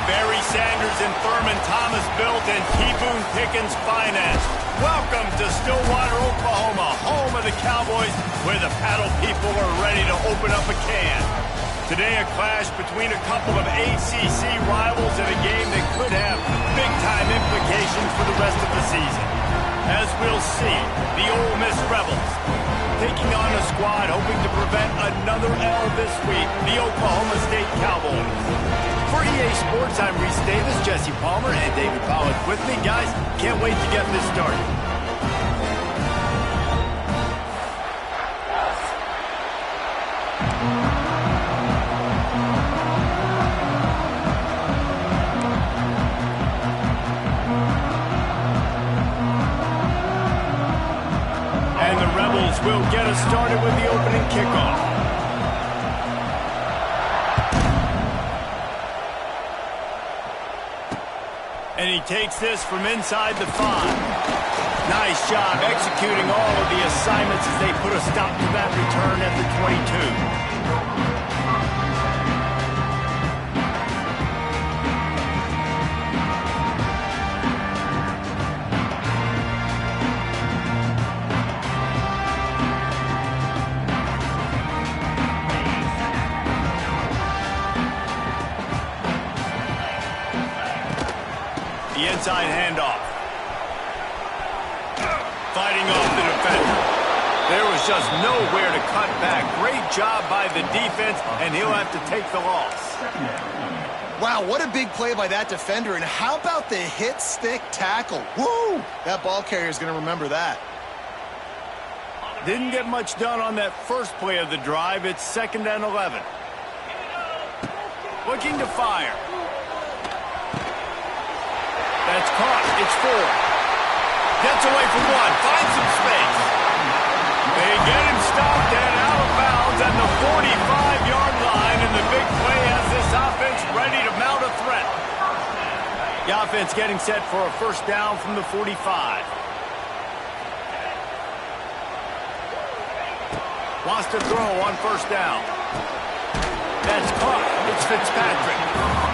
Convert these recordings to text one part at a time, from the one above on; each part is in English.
Barry Sanders and Thurman Thomas built and T. Boone Pickens financed. Welcome to Stillwater, Oklahoma, home of the Cowboys, where the paddle people are ready to open up a can. Today, a clash between a couple of ACC rivals in a game that could have big-time implications for the rest of the season. As we'll see, the Ole Miss Rebels taking on a squad hoping to prevent another L this week, the Oklahoma State Cowboys. For EA Sports, I'm Reese Davis, Jesse Palmer, and David Pollack with me. Guys, can't wait to get this started. And the Rebels will get us started with the opening kickoff. And he takes this from inside the 5. Nice job executing all of the assignments as they put a stop to that return at the 22. The inside handoff. Fighting off the defender. There was just nowhere to cut back. Great job by the defense, and he'll have to take the loss. Wow, what a big play by that defender. And how about the hit stick tackle? Woo! That ball carrier is going to remember that. Didn't get much done on that first play of the drive. It's 2nd and 11. Looking to fire. That's caught. It's 4. Gets away from 1. Finds some space. They get him stopped and out of bounds at the 45-yard line, and the big play has this offense ready to mount a threat. The offense getting set for a first down from the 45. Wants to throw on first down. That's caught. It's Fitzpatrick.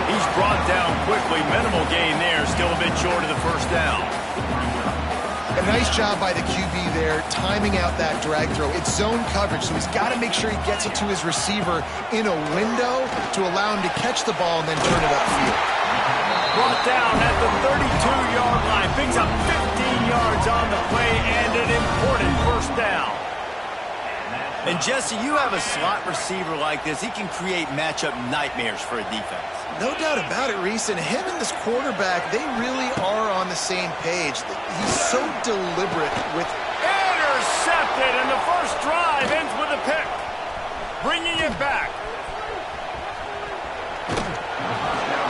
He's brought down quickly. Minimal gain there. Still a bit short of the first down. A nice job by the QB there, timing out that drag throw. It's zone coverage, so he's got to make sure he gets it to his receiver in a window to allow him to catch the ball and then turn it upfield. Brought down at the 32-yard line. Picks up 15 yards on the play and an important first down. And, Jesse, you have a slot receiver like this. He can create matchup nightmares for a defense. No doubt about it, Reese. And him and this quarterback, they really are on the same page. He's so deliberate with... Intercepted, and the first drive ends with a pick. Bringing it back.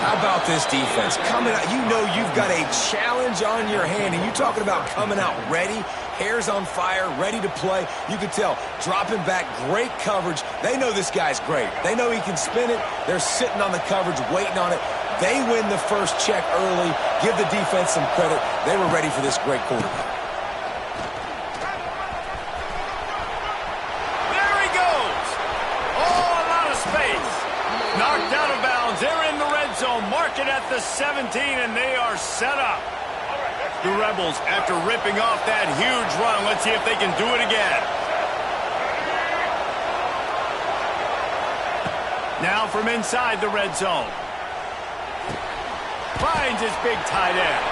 How about this defense? Coming out, you know you've got a challenge on your hand, and you're talking about coming out ready, hairs on fire, ready to play. You can tell, dropping back, great coverage. They know this guy's great. They know he can spin it. They're sitting on the coverage, waiting on it. They win the first check early. Give the defense some credit. They were ready for this great quarterback. There he goes. Oh, a lot of space. Knocked out of bounds. They're in the red zone. Mark it at the 17, and they are set up. The Rebels, after ripping off that huge run, let's see if they can do it again. Now from inside the red zone. Finds his big tight end.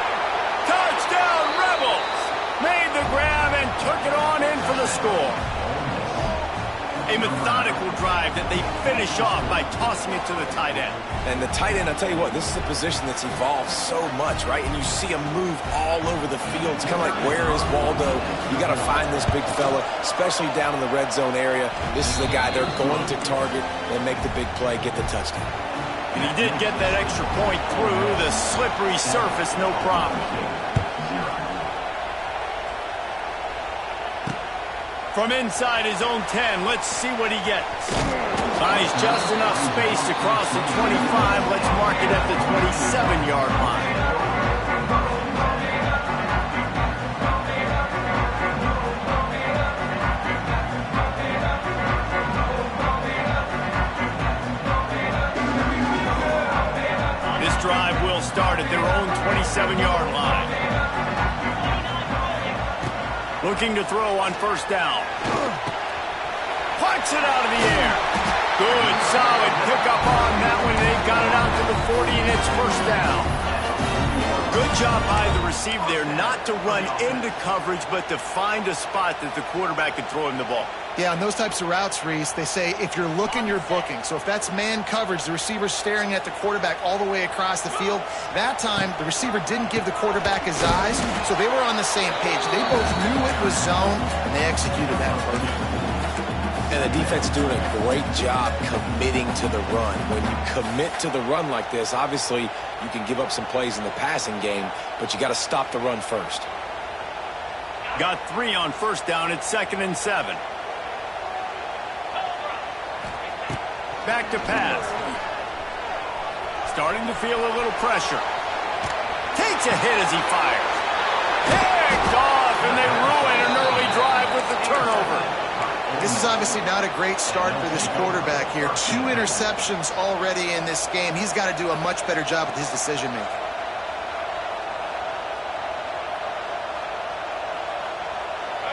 Touchdown, Rebels! Made the grab and took it on in for the score. A methodical drive that they finish off by tossing it to the tight end. And the tight end, I'll tell you what, this is a position that's evolved so much, right? And you see him move all over the field. It's kind of like, where is Waldo? You got to find this big fella, especially down in the red zone area. This is the guy they're going to target and make the big play, get the touchdown. And he did get that extra point through the slippery surface, no problem. From inside his own 10, let's see what he gets. Finds just enough space to cross the 25. Let's mark it at the 27-yard line. This drive 37-yard line. Looking to throw on first down. Punts it out of the air. Good, solid pickup on that one. They got it out to the 40, and it's first down. Good job by the receiver there not to run into coverage, but to find a spot that the quarterback could throw him the ball. Yeah, on those types of routes, Reese, they say if you're looking, you're booking. So if that's man coverage, the receiver's staring at the quarterback all the way across the field. That time, the receiver didn't give the quarterback his eyes, so they were on the same page. They both knew it was zone, and they executed that perfectly. And the defense doing a great job committing to the run. When you commit to the run like this, obviously you can give up some plays in the passing game, but you got to stop the run first. Got 3 on first down. It's 2nd and 7. Back to pass. Starting to feel a little pressure. Takes a hit as he fires. Picked off, and they ruin an early drive with the turnover. This is obviously not a great start for this quarterback here. 2 interceptions already in this game. He's got to do a much better job with his decision-making.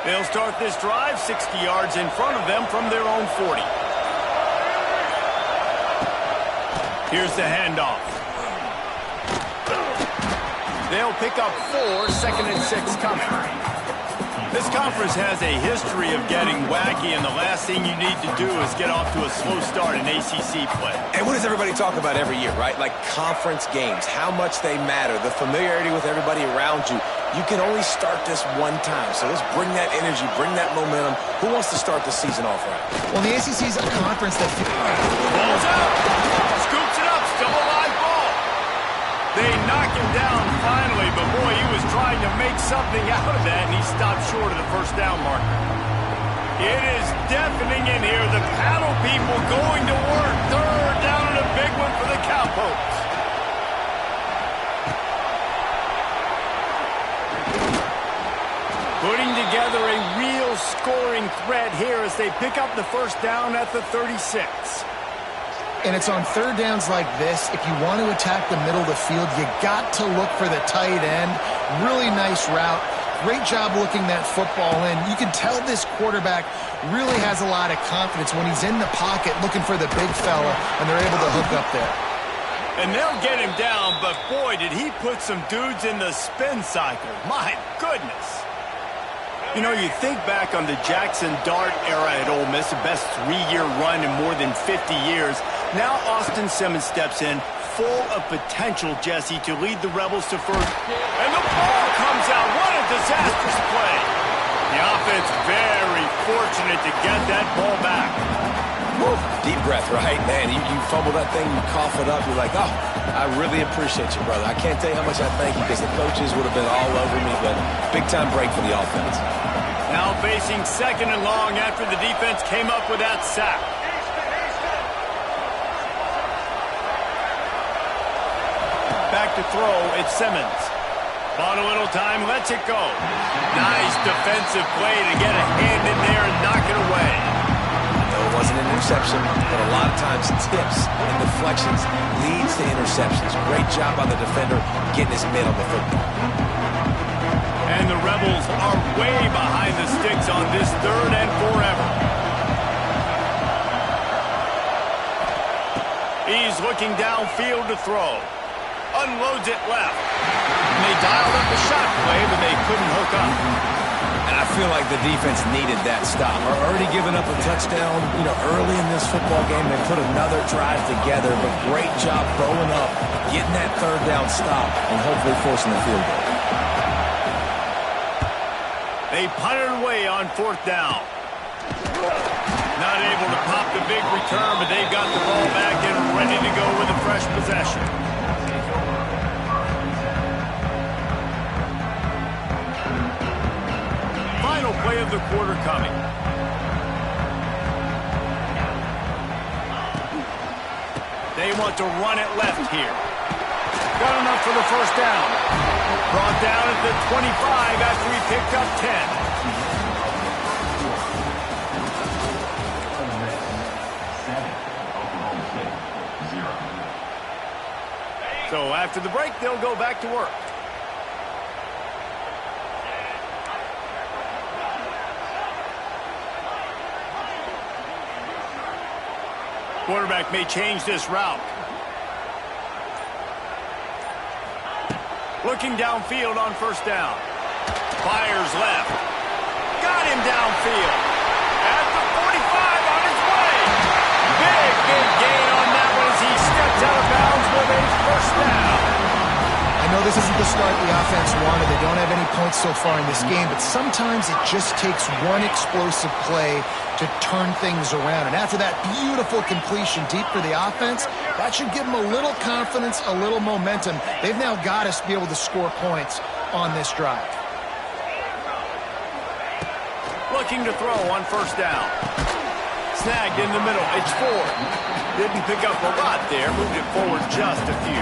They'll start this drive 60 yards in front of them from their own 40. Here's the handoff. They'll pick up 4, 2nd and 6 coming. This conference has a history of getting wacky, and the last thing you need to do is get off to a slow start in ACC play. And what does everybody talk about every year, right? Like conference games, how much they matter, the familiarity with everybody around you. You can only start this one time, so let's bring that energy, bring that momentum. Who wants to start the season off right? Well, the ACC is a conference that... Ball's out. Scoops it up. Still a live ball. They knock him down finally, but boy, he was trying to make something out of that, and he stopped short of the first down marker. It is deafening in here. The paddle people going to work. 3rd down and a big one for the Cowpokes. Putting together a real scoring threat here as they pick up the first down at the 36. And it's on 3rd downs like this. If you want to attack the middle of the field, you got to look for the tight end. Really nice route. Great job looking that football in. You can tell this quarterback really has a lot of confidence when he's in the pocket looking for the big fella, and they're able to hook up there. And they'll get him down, but boy, did he put some dudes in the spin cycle. My goodness. You know, you think back on the Jackson Dart era at Ole Miss, the best 3-year run in more than 50 years. Now Austin Simmons steps in, full of potential, Jesse, to lead the Rebels to first. And the ball comes out. What a disastrous play. The offense very fortunate to get that ball back. Woo. Deep breath, right? Man, you fumble that thing, you cough it up, you're like, oh, I really appreciate you, brother. I can't tell you how much I thank you because the coaches would have been all over me, but big-time break for the offense. Now facing 2nd and long after the defense came up with that sack. Back to throw, it's Simmons. Bought a little time, lets it go. Nice defensive play to get a hand in there and knock it away. No, it wasn't an interception, but a lot of times tips and deflections leads to interceptions. Great job by the defender getting his mitt on the football. And the Rebels are way behind the sticks on this 3rd and forever. He's looking downfield to throw. Unloads it left. And they dialed up the shot play, but they couldn't hook up. And I feel like the defense needed that stop. Already giving up a touchdown, early in this football game. They put another drive together, but great job bowling up, getting that 3rd down stop, and hopefully forcing the field goal. They punted away on 4th down. Not able to pop the big return, but they've got the ball back and ready to go with a fresh possession. Final play of the quarter coming. They want to run it left here. Got enough for the first down. Brought down at the 25 after he picked up 10. So after the break, they'll go back to work. Quarterback may change this route. Looking downfield on first down. Fires left. Got him downfield. At the 45 on his way. Big gain on that one as he steps out of bounds with a first down. I know this isn't the start the offense wanted. They don't have any points so far in this game, but sometimes it just takes one explosive play to turn things around. And after that beautiful completion deep for the offense, that should give them a little confidence, a little momentum. They've now got to be able to score points on this drive. Looking to throw on first down. Snagged in the middle. It's Ford. Didn't pick up a lot there. Moved it forward just a few.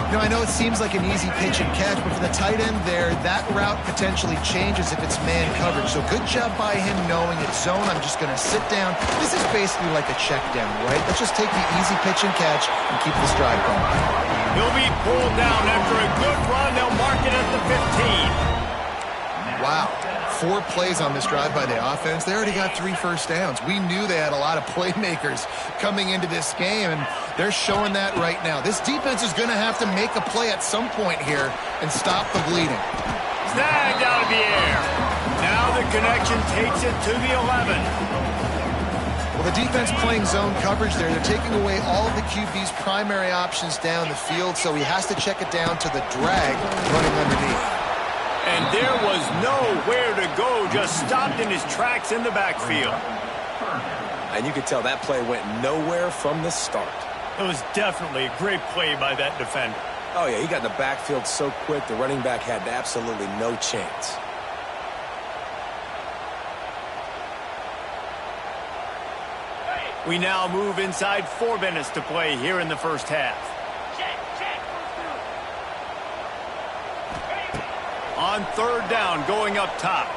You know, I know it seems like an easy pitch and catch, but for the tight end there, that route potentially changes if it's man coverage. So good job by him knowing it's zone. I'm just going to sit down. This is basically like a check down, right? Let's just take the easy pitch and catch and keep this drive going. He'll be pulled down after a good run. They'll mark it at the 15. Wow. 4 plays on this drive by the offense. They already got 3 first downs. We knew they had a lot of playmakers coming into this game, and they're showing that right now. This defense is going to have to make a play at some point here and stop the bleeding. Snagged out of the air. Now the connection takes it to the 11. Well, the defense playing zone coverage there. They're taking away all of the QB's primary options down the field, so he has to check it down to the drag running underneath. And there was nowhere to go, just stopped in his tracks in the backfield. And you could tell that play went nowhere from the start. It was definitely a great play by that defender. Oh, yeah, he got in the backfield so quick, the running back had absolutely no chance. We now move inside 4 minutes to play here in the first half. On third down, going up top.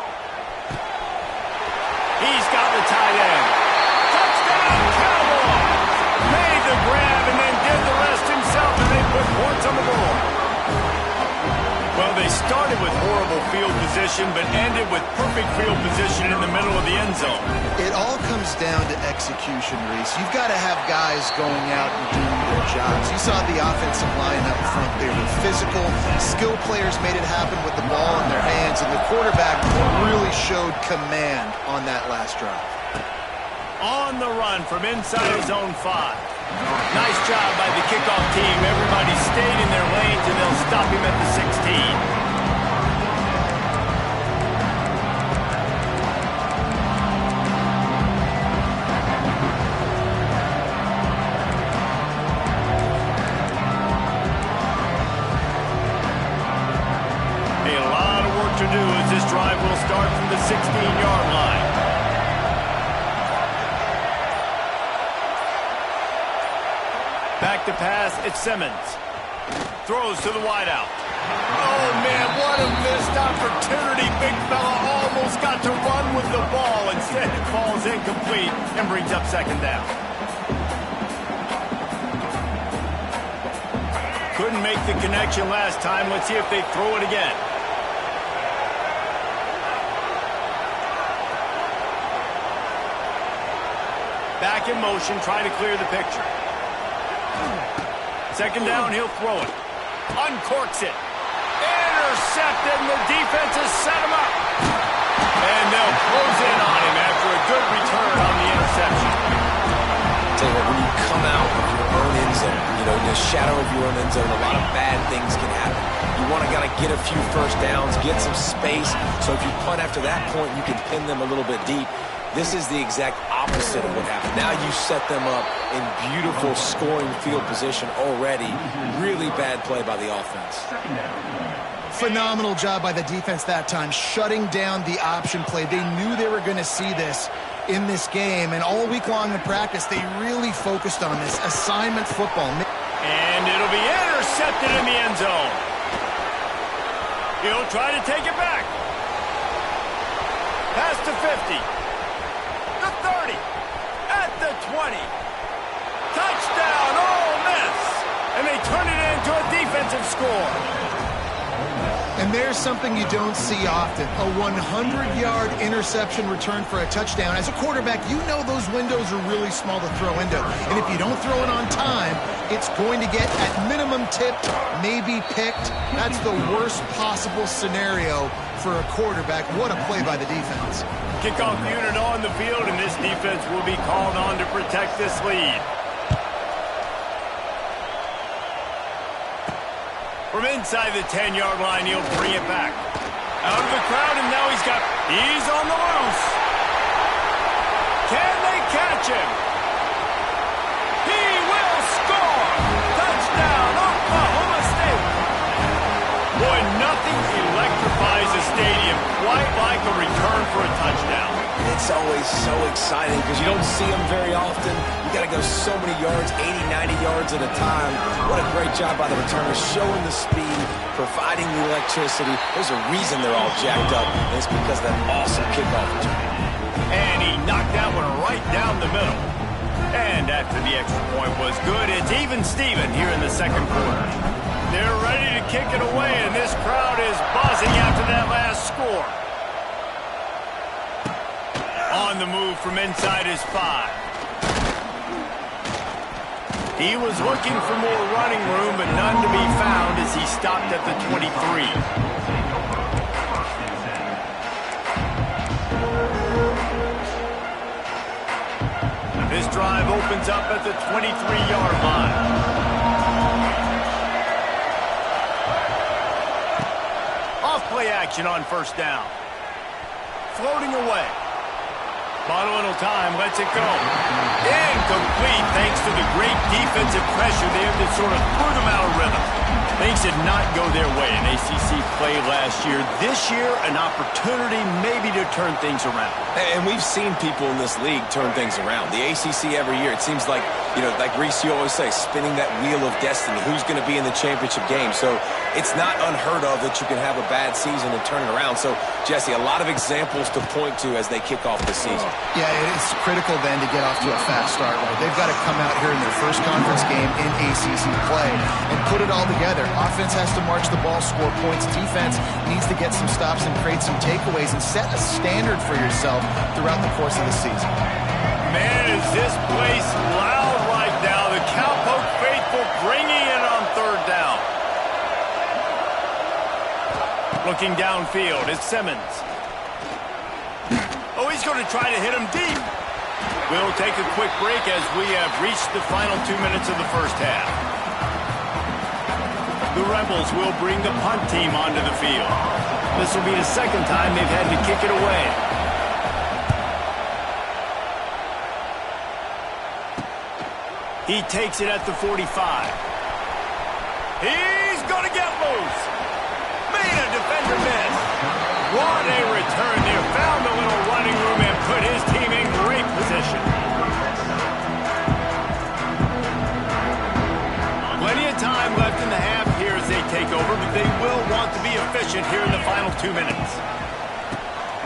He's got the tight end. Touchdown, Cowboys! Made the grab and then did the rest himself, and they put points on the board. Well, they started with horrible field position, but ended with perfect field position in the middle of the end zone. It all comes down to execution, Reese. You've got to have guys going out and doing their jobs. You saw the offensive line up front. They were physical. Skill players made it happen with the ball in their hands, and the quarterback really showed command on that last drive. On the run from inside his own 5. Nice job by the kickoff team. Everybody stayed in their lanes, and they'll stop him at the 16. To do as this drive will start from the 16-yard line. Back to pass, it's Simmons. Throws to the wideout. Oh, man, what a missed opportunity. Big fella almost got to run with the ball. Instead, it falls incomplete and brings up second down. Couldn't make the connection last time. Let's see if they throw it again. Back in motion, trying to clear the picture. Second down, he'll throw it. Uncorks it. Intercepted, and the defense has set him up. And they'll close in on him after a good return on the interception. Tell you what, when you come out of your own end zone, you know, in the shadow of your own end zone, a lot of bad things can happen. You want to get a few first downs, get some space, so if you punt after that point, you can pin them a little bit deep. This is the exact opposite of what happened. Now you set them up in beautiful scoring field position already. Really bad play by the offense. Phenomenal job by the defense that time, shutting down the option play. They knew they were going to see this in this game, and all week long in practice, they really focused on this assignment football. And it'll be intercepted in the end zone. He'll try to take it back. Pass to 50. The 30, at the 20. Touchdown, Ole Miss. And they turn it into a defensive score. And there's something you don't see often, a 100-yard interception return for a touchdown. As a quarterback, you know those windows are really small to throw into. And if you don't throw it on time, it's going to get at minimum tipped, maybe picked. That's the worst possible scenario for a quarterback. What a play by the defense. Kickoff unit on the field, and this defense will be called on to protect this lead. From inside the 10-yard line, he'll bring it back. Out of the crowd, and now he's on the loose. Can they catch him? He will score! Touchdown, Oklahoma State! Boy, nothing electrifies a stadium quite like a return for a touchdown. It's always so exciting because you don't see them very often. You got to go so many yards, 80, 90 yards at a time. What a great job by the returners, showing the speed, providing the electricity. There's a reason they're all jacked up, and it's because of that awesome kickoff return. And he knocked that one right down the middle. And after the extra point was good, it's even Steven here in the second quarter. They're ready to kick it away, and this crowd is buzzing after that last score. On the move from inside his 5. He was looking for more running room, but none to be found as he stopped at the 23. This drive opens up at the 23-yard line. Off play action on first down. Floating away. Bottle little time, lets it go. Incomplete thanks to the great defensive pressure there that sort of threw them out of rhythm. Things did not go their way in ACC play last year. This year, an opportunity maybe to turn things around. And we've seen people in this league turn things around. The ACC every year, it seems like, you know, like Reese, you always say, spinning that wheel of destiny. Who's going to be in the championship game? So it's not unheard of that you can have a bad season and turn it around. So, Jesse, a lot of examples to point to as they kick off the season. Yeah, it's critical then to get off to a fast start. Right? They've got to come out here in their first conference game in ACC play and put it all together. Offense has to march the ball, score points. Defense needs to get some stops and create some takeaways and set a standard for yourself throughout the course of the season. Man, is this place loud right now. The Cowpoke faithful bringing it on third down. Looking downfield, it's Simmons. Oh, he's going to try to hit him deep. We'll take a quick break as we have reached the final 2 minutes of the first half. The Rebels will bring the punt team onto the field. This will be the second time they've had to kick it away. He takes it at the 45. He's going to get loose. Made a defender miss. What a return there. Found a little running room and put his team in great position. Plenty of time left in the half here as they take over, but they will want to be efficient here in the final 2 minutes.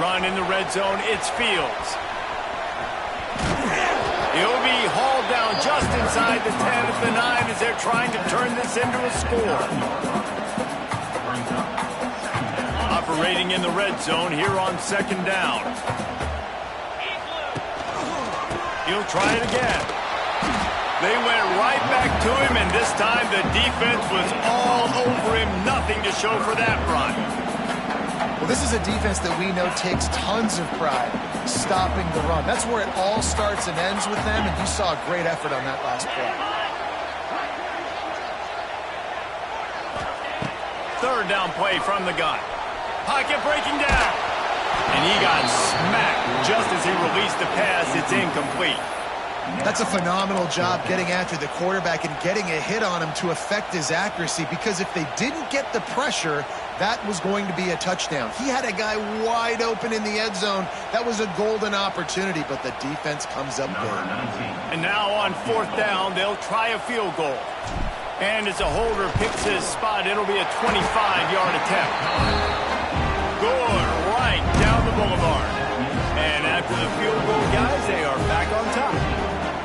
Run in the red zone, it's Fields. He'll be hauled down just inside the 10 at the 9 as they're trying to turn this into a score. Operating in the red zone here on second down. He'll try it again. They went right back to him, and this time the defense was all over him. Nothing to show for that run. Well, this is a defense that we know takes tons of pride stopping the run. That's where it all starts and ends with them, and you saw a great effort on that last play. Third down play from the gun. Pocket breaking down. And he got smacked just as he released the pass. It's incomplete. That's a phenomenal job getting after the quarterback and getting a hit on him to affect his accuracy, because if they didn't get the pressure, that was going to be a touchdown. He had a guy wide open in the end zone. That was a golden opportunity, but the defense comes up big. And now on fourth down, they'll try a field goal. And as a holder picks his spot, it'll be a 25-yard attempt. Good, right down the boulevard. And after the field goal, guys, they are back on top.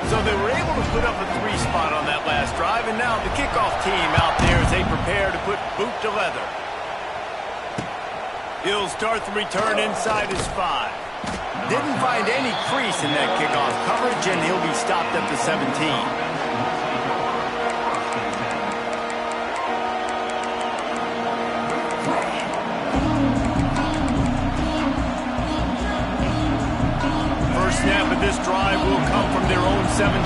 So they were able to put up a 3 spot on that last drive, and now the kickoff team out there as they prepare to put boot to leather. He'll start the return inside his 5. Didn't find any crease in that kickoff coverage, and he'll be stopped at the 17. Snap of this drive will come from their own 17.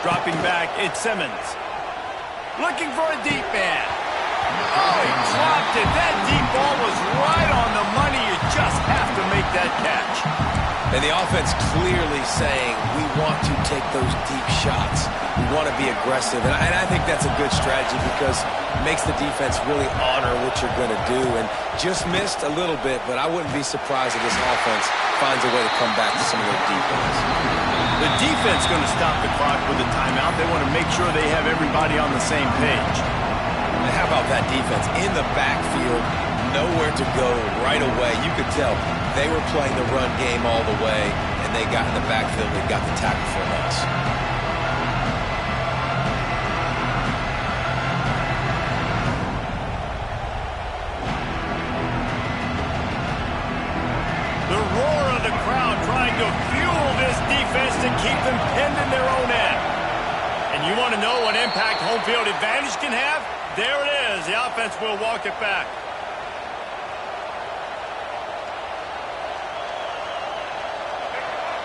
Dropping back, it's Simmons. Looking for a deep man. Oh, he dropped it. That deep ball was right on the money. You just have to make that catch. And the offense clearly saying, we want to take those deep shots. We want to be aggressive. And I think that's a good strategy because it makes the defense really honor what you're going to do. And just missed a little bit, but I wouldn't be surprised if this offense finds a way to come back to some of their deep ones. The defense going to stop the clock with a timeout. They want to make sure they have everybody on the same page. And how about that defense? In the backfield, nowhere to go right away. You could tell they were playing the run game all the way, and they got in the backfield and got the tackle for a loss. The roar of the crowd trying to fuel this defense to keep them pinned in their own end. And you want to know what impact home field advantage can have? There it is. The offense will walk it back.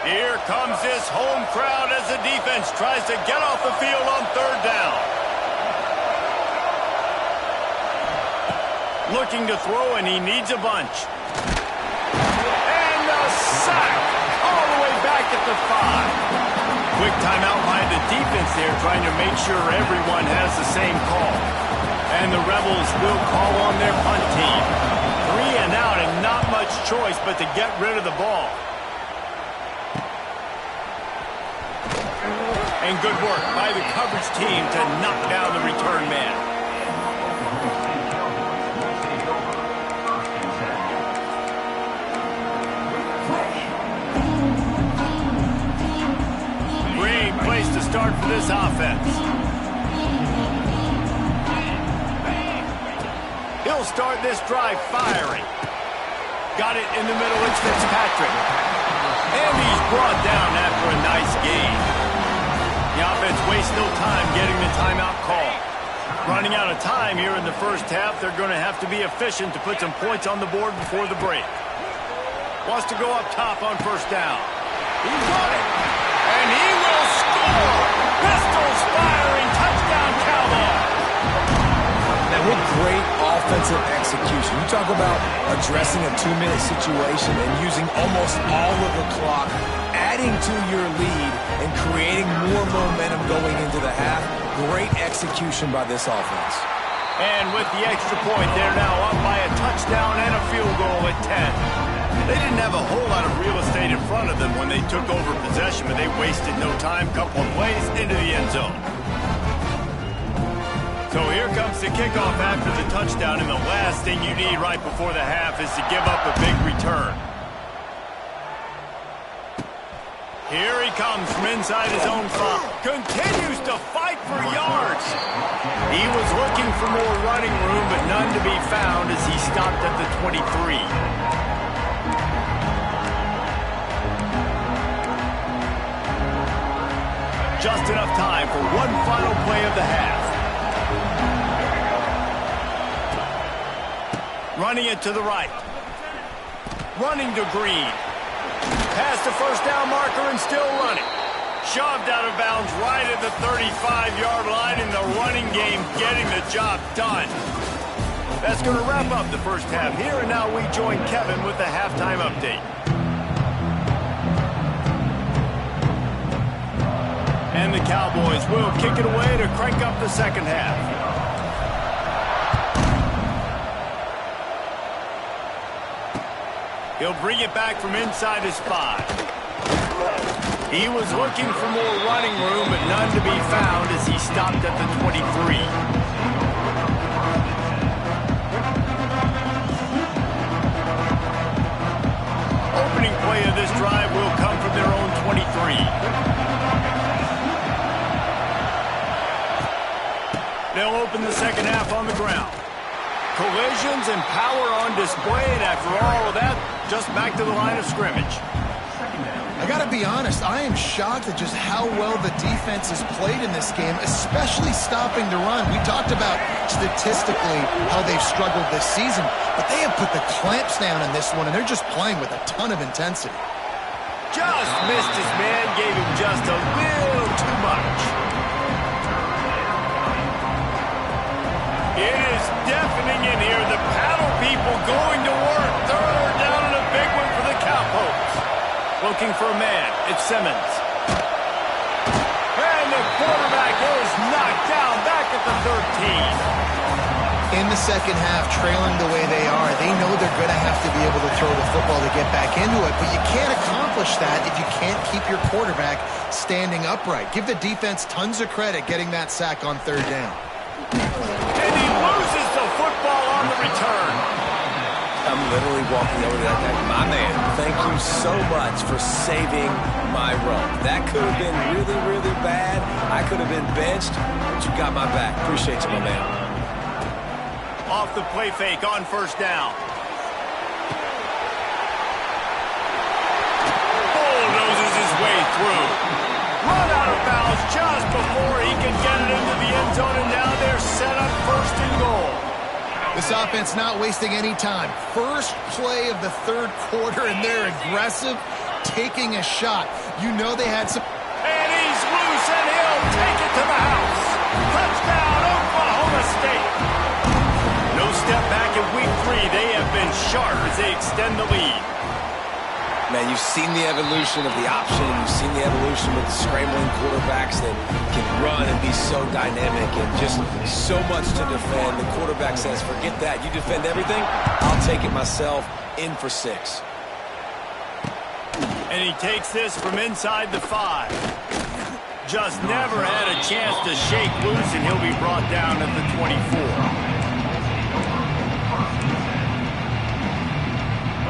Here comes this home crowd as the defense tries to get off the field on 3rd down. Looking to throw, and he needs a bunch. And the sack all the way back at the 5. Quick timeout by the defense there, trying to make sure everyone has the same call. And the Rebels will call on their punt team. 3 and out, and not much choice but to get rid of the ball. And good work by the coverage team to knock down the return man. Great place to start for this offense. He'll start this drive firing. Got it in the middle, it's Fitzpatrick. And he's brought down after a nice gain. The offense wastes no time getting the timeout call. Running out of time here in the first half, they're going to have to be efficient to put some points on the board before the break. Wants to go up top on 1st down. He's got it. And he will score! Pistols firing, touchdown Cowboys! Now, what great offensive execution. You talk about addressing a 2-minute situation and using almost all of the clock, adding to your lead and creating more momentum going into the half. Great execution by this offense. And with the extra point, they're now up by a touchdown and a field goal at 10. They didn't have a whole lot of real estate in front of them when they took over possession, but they wasted no time. Couple of plays into the end zone. So here comes the kickoff after the touchdown, and the last thing you need right before the half is to give up a big return. Here he comes from inside his own 5. Continues to fight for yards. He was looking for more running room, but none to be found as he stopped at the 23. Just enough time for one final play of the half. Running it to the right. Running to Green. Past the 1st down marker and still running. Shoved out of bounds right at the 35-yard line in the running game, getting the job done. That's going to wrap up the first half here, and now we join Kevin with the halftime update. And the Cowboys will kick it away to crank up the second half. He'll bring it back from inside his 5. He was looking for more running room, but none to be found as he stopped at the 23. Opening play of this drive will come from their own 23. They'll open the second half on the ground. Collisions and power on display, and after all of that, just back to the line of scrimmage. I gotta be honest, I am shocked at just how well the defense has played in this game, especially stopping the run. We talked about statistically how they've struggled this season, but they have put the clamps down in this one, and they're just playing with a ton of intensity. Just missed his man, gave him just a little too much. It is deafening in here. The paddle people going to work. Third down and a big one for the Cowpokes. Looking for a man. It's Simmons. And the quarterback is knocked down back at the 13. In the second half, trailing the way they are, they know they're going to have to be able to throw the football to get back into it, but you can't accomplish that if you can't keep your quarterback standing upright. Give the defense tons of credit getting that sack on third down. And he loses the football on the return. I'm literally walking over to that guy. My man, thank you so much for saving my run. That could have been really, really bad. I could have been benched, but you got my back. Appreciate you, my man. Off the play fake on first down. Bulldozes his way through. Run out of bounds just before he can get it into the end zone, and now they're set up first and goal. This offense not wasting any time. First play of the third quarter, and they're aggressive, taking a shot. You know they had some... And he's loose, and he'll take it to the house. Touchdown, Oklahoma State. No step back in week 3. They have been sharp as they extend the lead. Man, you've seen the evolution of the option. You've seen the evolution with the scrambling quarterbacks that can run and be so dynamic and just so much to defend. The quarterback says, forget that. You defend everything, I'll take it myself. In for 6. And he takes this from inside the 5. Just never had a chance to shake loose, and he'll be brought down at the 24.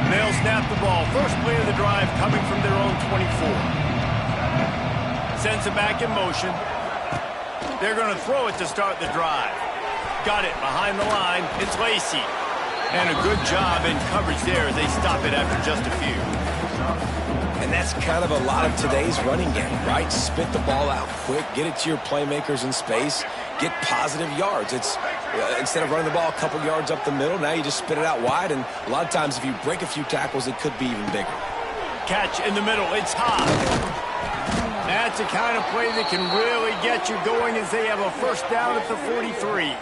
They'll snap the ball. First play of the drive coming from their own 24. Sends it back in motion. They're going to throw it to start the drive. Got it behind the line. It's Lacey. And a good job in coverage there as they stop it after just a few. And that's kind of a lot of today's running game, right? Spit the ball out quick, get it to your playmakers in space, get positive yards. It's instead of running the ball a couple yards up the middle, now you just spit it out wide, and a lot of times if you break a few tackles, it could be even bigger. Catch in the middle. It's high. That's the kind of play that can really get you going as they have a first down at the 43.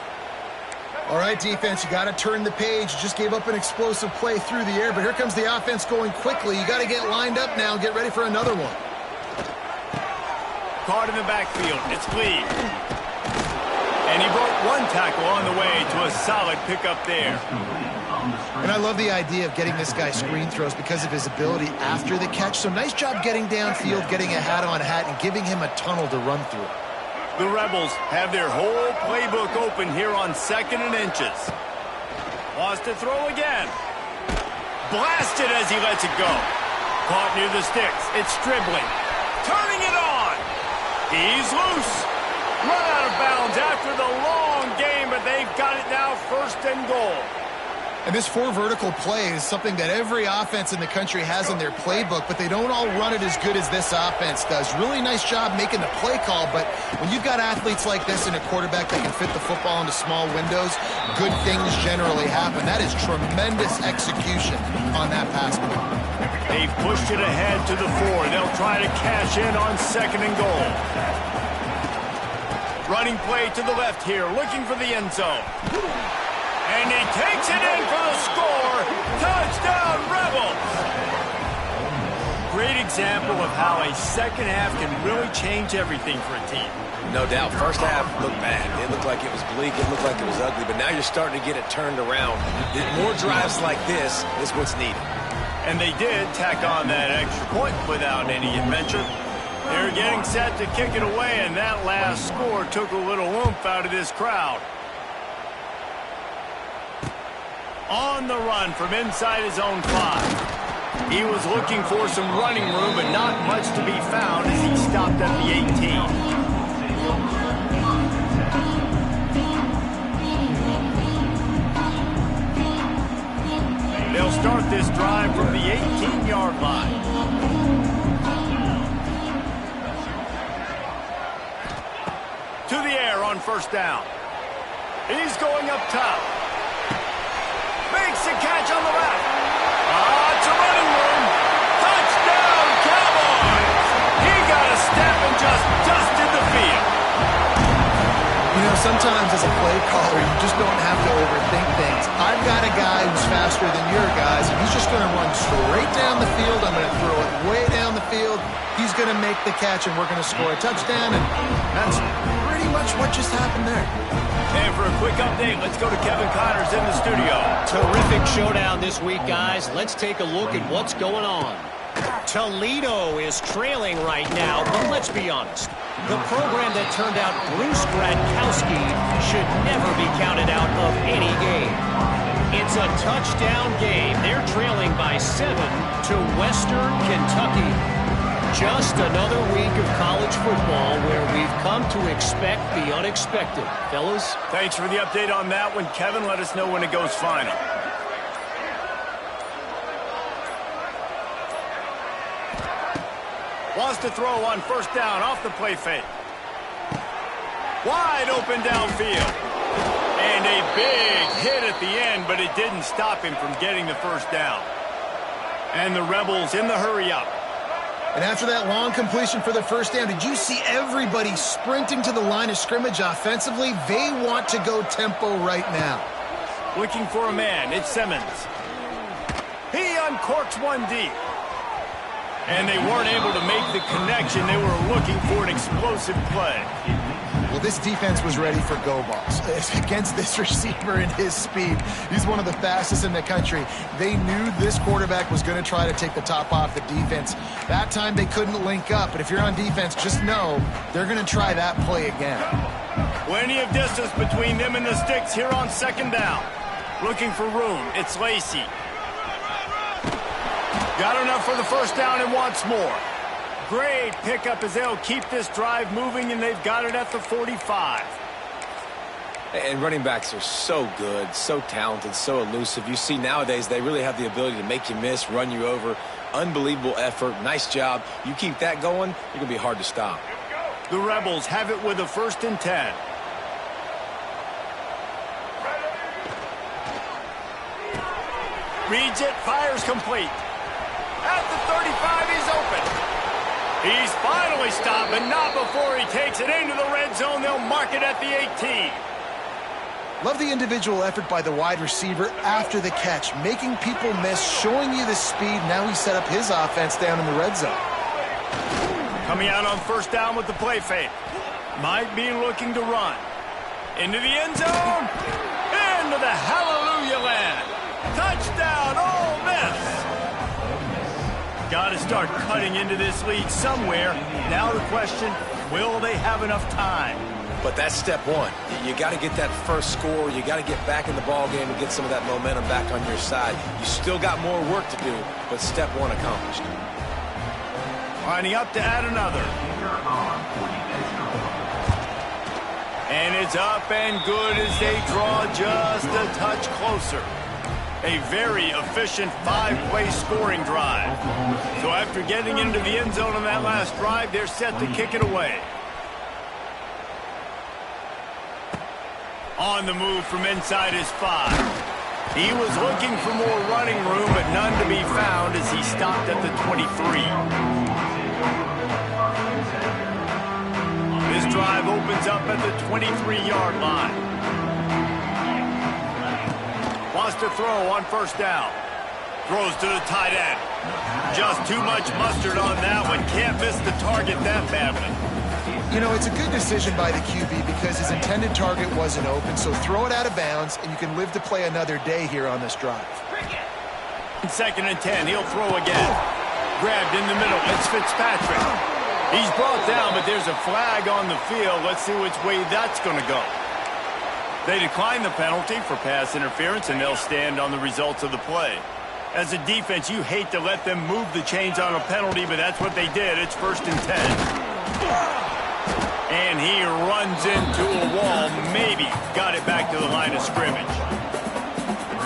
All right, defense, you got to turn the page. You just gave up an explosive play through the air, but here comes the offense going quickly. You got to get lined up now and get ready for another one. Caught in the backfield. It's Lee. And he broke one tackle on the way to a solid pickup there. And I love the idea of getting this guy screen throws because of his ability after the catch. So nice job getting downfield, getting a hat-on-hat, and giving him a tunnel to run through. The Rebels have their whole playbook open here on 2nd and inches. Wants to throw again. Blasted as he lets it go. Caught near the sticks. It's Stribling. Turning it on. He's loose. Run out of bounds after the long game, but they've got it now first and goal. And this 4 vertical play is something that every offense in the country has in their playbook, but they don't all run it as good as this offense does. Really nice job making the play call, but when you've got athletes like this and a quarterback that can fit the football into small windows, good things generally happen. That is tremendous execution on that pass play. They've pushed it ahead to the 4. They'll try to cash in on 2nd and goal. Running play to the left here, looking for the end zone. And he takes it in for the score. Touchdown, Rebels! Great example of how a second half can really change everything for a team. No doubt. First half looked bad. It looked like it was bleak. It looked like it was ugly. But now you're starting to get it turned around. More drives like this is what's needed. And they did tack on that extra point without any adventure. They're getting set to kick it away, and that last score took a little oomph out of this crowd. On the run from inside his own 5. He was looking for some running room, but not much to be found as he stopped at the 18. They'll start this drive from the 18-yard line. To the air on first down. He's going up top. Makes the catch on the left. It's a running room. Touchdown, Cowboys! He got a step and just dusted the field. You know, sometimes as a play caller, you just don't have to overthink things. I've got a guy who's faster than your guys, and he's just going to run straight down the field. I'm going to throw it way down the field. He's going to make the catch, and we're going to score a touchdown, and that's pretty much what just happened there. And for a quick update, let's go to Kevin Connors in the studio. Terrific showdown this week, guys. Let's take a look at what's going on. Toledo is trailing right now, but let's be honest. The program that turned out Bruce Gradkowski should never be counted out of any game. It's a touchdown game. They're trailing by 7 to Western Kentucky. Just another week of college football where we've come to expect the unexpected. Fellas? Thanks for the update on that one, Kevin. Let us know when it goes final. Wants to throw on first down off the play fake. Wide open downfield. And a big hit at the end, but it didn't stop him from getting the first down. And the Rebels in the hurry-up. And after that long completion for the first down, did you see everybody sprinting to the line of scrimmage offensively? They want to go tempo right now. Looking for a man. It's Simmons. He uncorks one deep. And they weren't able to make the connection. They were looking for an explosive play. Well, this defense was ready for go balls. Against this receiver and his speed, he's one of the fastest in the country. They knew this quarterback was going to try to take the top off the defense. That time they couldn't link up, but if you're on defense, just know they're going to try that play again. Plenty of distance between them and the sticks here on second down. Looking for room. It's Lacey. Got enough for the first down and wants more. Great pickup as they'll keep this drive moving, and they've got it at the 45. And running backs are so good, so talented, so elusive. You see nowadays they really have the ability to make you miss, run you over. Unbelievable effort. Nice job. You keep that going, you're going to be hard to stop. The Rebels have it with a 1st and 10. Reads it, fires complete. At the 35, he's open. He's finally stopped, but not before he takes it into the red zone. They'll mark it at the 18. Love the individual effort by the wide receiver after the catch, making people miss, showing you the speed. Now he set up his offense down in the red zone. Coming out on first down with the play fake. Might be looking to run. Into the end zone. Into the hallelujah land. Touchdown, Ole Miss. Got to start cutting into this lead somewhere. Now the question, will they have enough time? But that's step one. You got to get that first score. You got to get back in the ball game and get some of that momentum back on your side. You still got more work to do, but step one accomplished. Lining up to add another. And it's up and good as they draw just a touch closer. A very efficient 5-play scoring drive. So after getting into the end zone on that last drive, they're set to kick it away. On the move from inside his 5. He was looking for more running room, but none to be found as he stopped at the 23. This drive opens up at the 23-yard line. Wants to throw on first down. Throws to the tight end. Just too much mustard on that one. Can't miss the target that badly. You know, it's a good decision by the QB because his intended target wasn't open, so throw it out of bounds, and you can live to play another day here on this drive. 2nd and 10, he'll throw again. Grabbed in the middle, it's Fitzpatrick. He's brought down, but there's a flag on the field. Let's see which way that's going to go. They decline the penalty for pass interference, and they'll stand on the results of the play. As a defense, you hate to let them move the chains on a penalty, but that's what they did. It's 1st and 10. And he runs into a wall, maybe got it back to the line of scrimmage.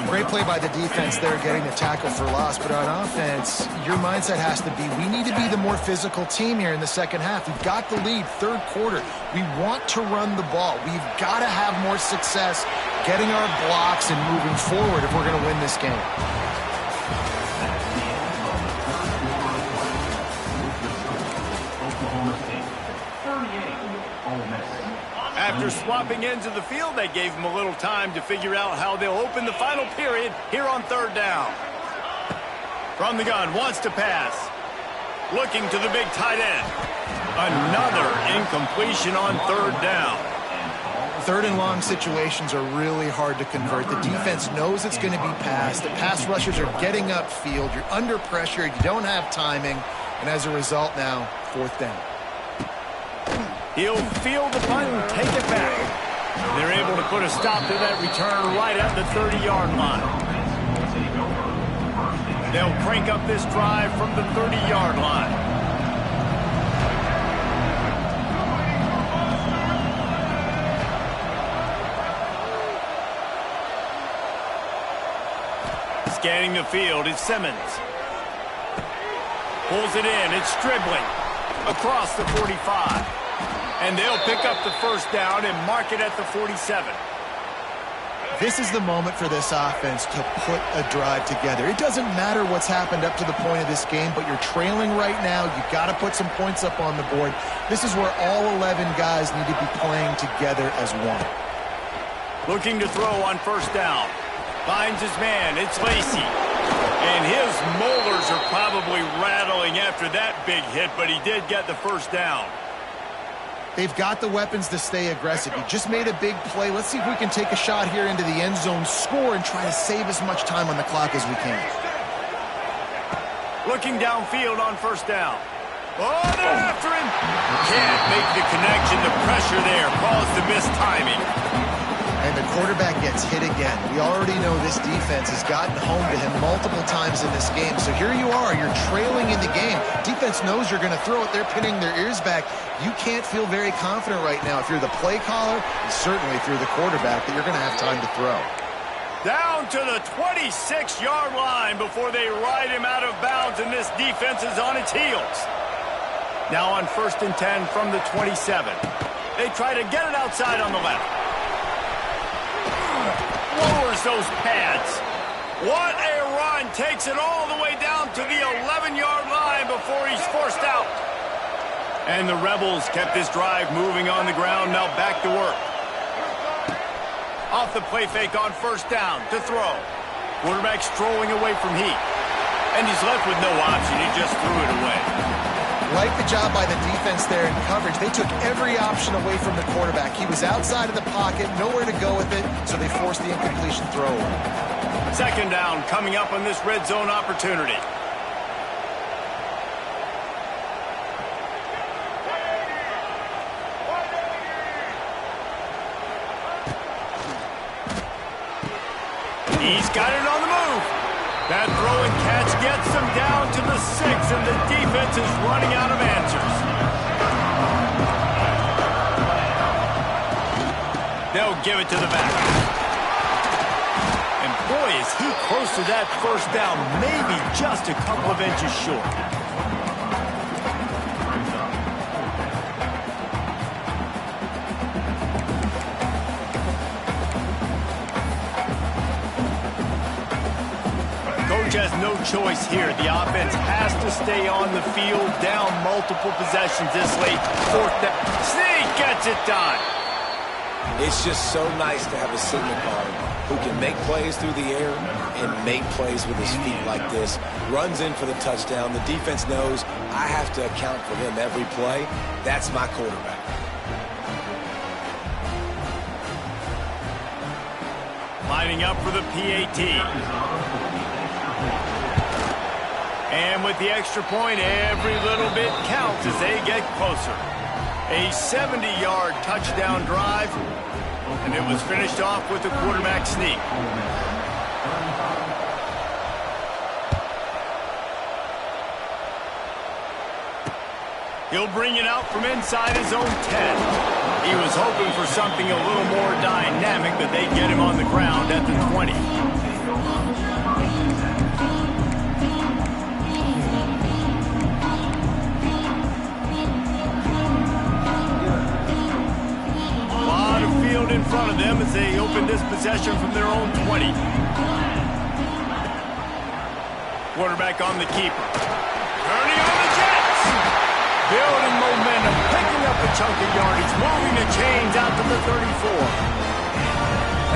Great play by the defense there, getting the tackle for loss. But on offense, your mindset has to be, we need to be the more physical team here in the second half. We've got the lead, third quarter. We want to run the ball. We've got to have more success getting our blocks and moving forward if we're going to win this game. After swapping ends of the field, they gave them a little time to figure out how they'll open the final period here on third down. From the gun, wants to pass. Looking to the big tight end. Another incompletion on third down. Third and long situations are really hard to convert. The defense knows it's going to be passed. The pass rushers are getting upfield. You're under pressure. You don't have timing. And as a result now, fourth down. He'll field the punt and take it back. They're able to put a stop to that return right at the 30-yard line. They'll crank up this drive from the 30-yard line. Scanning the field, it's Simmons. Pulls it in, it's Stribling. Across the 45. And they'll pick up the first down and mark it at the 47. This is the moment for this offense to put a drive together. It doesn't matter what's happened up to the point of this game, but you're trailing right now. You've got to put some points up on the board. This is where all 11 guys need to be playing together as one. Looking to throw on first down. Finds his man. It's Lacy. And his molars are probably rattling after that big hit, but he did get the first down. They've got the weapons to stay aggressive. You just made a big play. Let's see if we can take a shot here into the end zone, score, and try to save as much time on the clock as we can. Looking downfield on first down. Oh, they're after him. Can't make the connection. The pressure there caused the missed timing. And the quarterback gets hit again. We already know this defense has gotten home to him multiple times in this game. So here you are, you're trailing in the game. Defense knows you're going to throw it. They're pinning their ears back. You can't feel very confident right now if you're the play caller, and certainly if you're the quarterback, that you're going to have time to throw. Down to the 26-yard line before they ride him out of bounds, and this defense is on its heels. Now on 1st and 10 from the 27. They try to get it outside on the left. Lowers those pads. What a run. Takes it all the way down to the 11-yard line before he's forced out. And the Rebels kept this drive moving on the ground. Now back to work. Off the play fake on first down to throw. Quarterback strolling away from heat. And he's left with no option. He just threw it away. Like the job by the defense there in coverage. They took every option away from the quarterback. He was outside of the pocket, nowhere to go with it, so they forced the incompletion throw away. Second down coming up on this red zone opportunity. He's got it on the move. That throw and catch gets them down to the 6, and the defense is running out of answers. They'll give it to the back. And boy, is he close to that first down, maybe just a couple of inches short. Has no choice here. The offense has to stay on the field, down multiple possessions this late. Fourth down. Sneak gets it done. It's just so nice to have a signal guard who can make plays through the air and make plays with his feet like this. Runs in for the touchdown. The defense knows I have to account for him every play. That's my quarterback. Lining up for the PAT. And with the extra point, every little bit counts as they get closer. A 70-yard touchdown drive, and it was finished off with a quarterback sneak. He'll bring it out from inside his own 10. He was hoping for something a little more dynamic, but they get him on the ground at the 20. possession from their own 20. Quarterback on the keeper. Turning on the Jets. Building momentum, picking up a chunk of yardage, moving the chains out to the 34.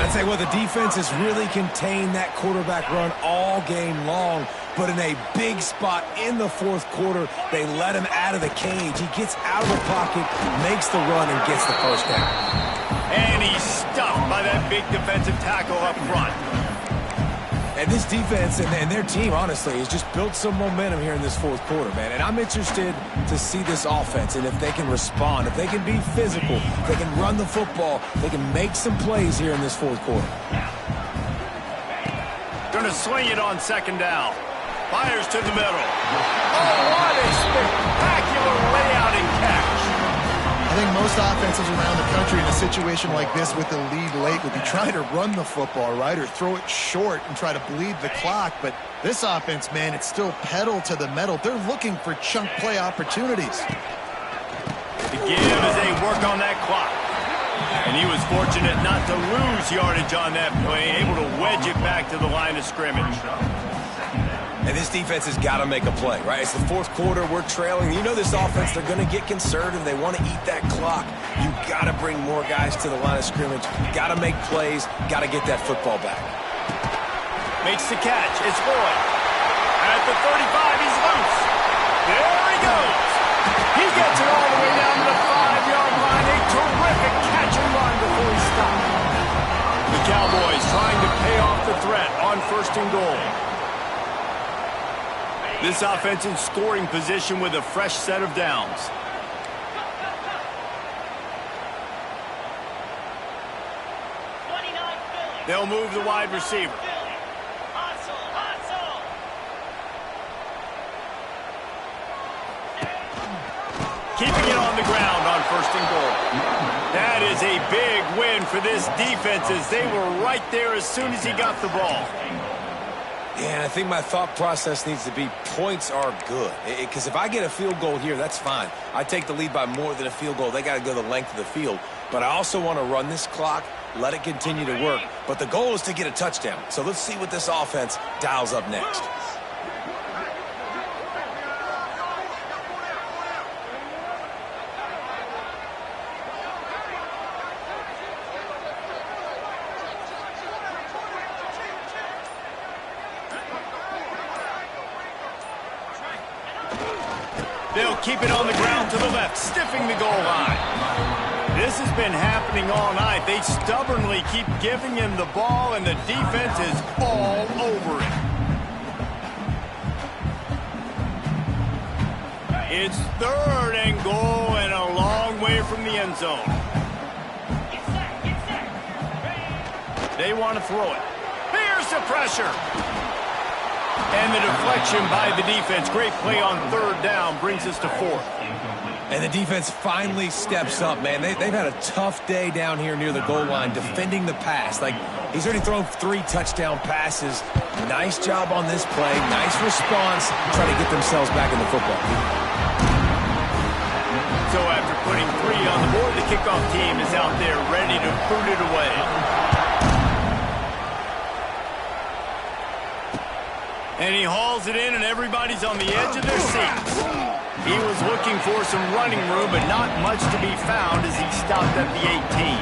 I'd say, well, the defense has really contained that quarterback run all game long, but in a big spot in the fourth quarter, they let him out of the cage. He gets out of the pocket, makes the run, and gets the first down. And he's stuffed by that big defensive tackle up front. And this defense and their team, honestly, has just built some momentum here in this fourth quarter, man. And I'm interested to see this offense and if they can respond, if they can be physical, if they can run the football, they can make some plays here in this fourth quarter. Going to swing it on second down. Fires to the middle. Oh, what a spectacular layout and catch. I think most offenses around the country in a situation like this with the lead late would be trying to run the football, right, or throw it short and try to bleed the clock. But this offense, man, it's still pedal to the metal. They're looking for chunk play opportunities. The give as they work on that clock. And he was fortunate not to lose yardage on that play, able to wedge it back to the line of scrimmage. And this defense has got to make a play, right? It's the fourth quarter. We're trailing. You know this offense, they're going to get conservative. They want to eat that clock. You got to bring more guys to the line of scrimmage. Got to make plays. Got to get that football back. Makes the catch. It's Boyd. At the 35, he's loose. There he goes. He gets it all the way down to the 5-yard line. A terrific catch and run before he stopped. The Cowboys trying to pay off the threat on first and goal. This offense in scoring position with a fresh set of downs. They'll move the wide receiver. Keeping it on the ground on first and goal. That is a big win for this defense as they were right there as soon as he got the ball. Yeah, I think my thought process needs to be points are good. Because if I get a field goal here, that's fine. I take the lead by more than a field goal. They got to go the length of the field. But I also want to run this clock, let it continue to work. But the goal is to get a touchdown. So let's see what this offense dials up next. They'll keep it on the ground to the left, stiffing the goal line. This has been happening all night. They stubbornly keep giving him the ball, and the defense is all over it. It's third and goal and a long way from the end zone. They want to throw it. Here's the pressure. And the deflection by the defense. Great play on third down brings us to fourth. And the defense finally steps up, man. They've had a tough day down here near the goal line defending the pass. Like, he's already thrown 3 touchdown passes. Nice job on this play. Nice response. Trying to get themselves back in the football. So after putting 3 on the board, the kickoff team is out there ready to boot it away. And he hauls it in, and everybody's on the edge of their seats. He was looking for some running room, but not much to be found as he stopped at the 18.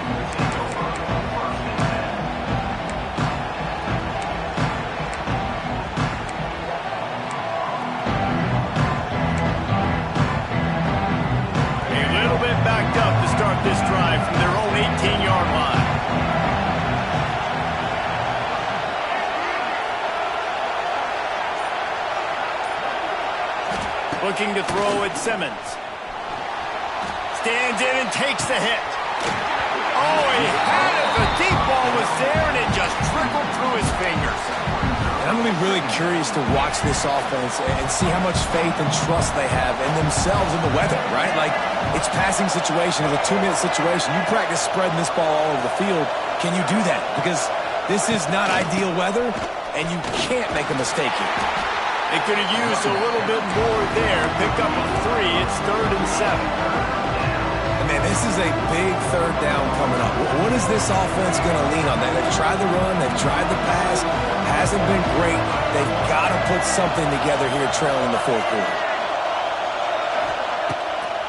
Backed up to start this drive from their own 18-yard line. Looking to throw at Simmons. Stands in and takes the hit. Oh, he had it. The deep ball was there, and it just trickled through his fingers. And I'm going to be really curious to watch this offense and see how much faith and trust they have in themselves and the weather, right? Like, it's passing situation, it's a 2-minute situation. You practice spreading this ball all over the field. Can you do that? Because this is not ideal weather, and you can't make a mistake here. They could have used a little bit more there. Pick up a 3. It's 3rd and 7. And man, this is a big third down coming up. What is this offense going to lean on? They've tried the run, they've tried the pass. Hasn't been great. They've got to put something together here trailing the fourth quarter.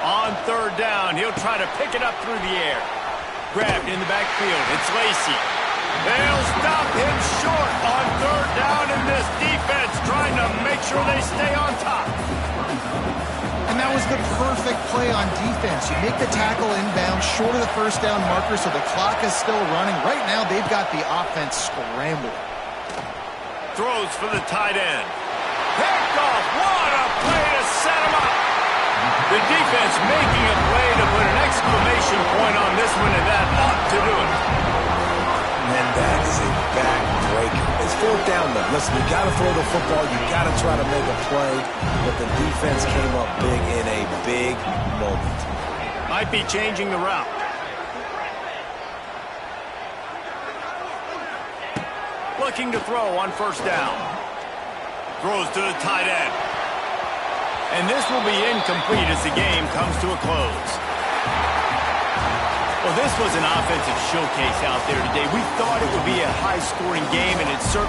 On third down, he'll try to pick it up through the air. Grabbed in the backfield. It's Lacy. They'll stop him short on third down, and this defense trying to make sure they stay on top. And that was the perfect play on defense. You make the tackle inbound, short of the first down marker, so the clock is still running. Right now, they've got the offense scrambled. Throws for the tight end. Picked off. What a play to set him up. The defense making a play to put an exclamation point on this one, and that ought to do it. And that is a backbreaker. It's fourth down, though. Listen, you got to throw the football. You got to try to make a play. But the defense came up big in a big moment. Might be changing the route. Looking to throw on first down. Throws to the tight end. And this will be incomplete as the game comes to a close. Well, this was an offensive showcase out there today. We thought it would be a high-scoring game, and it certainly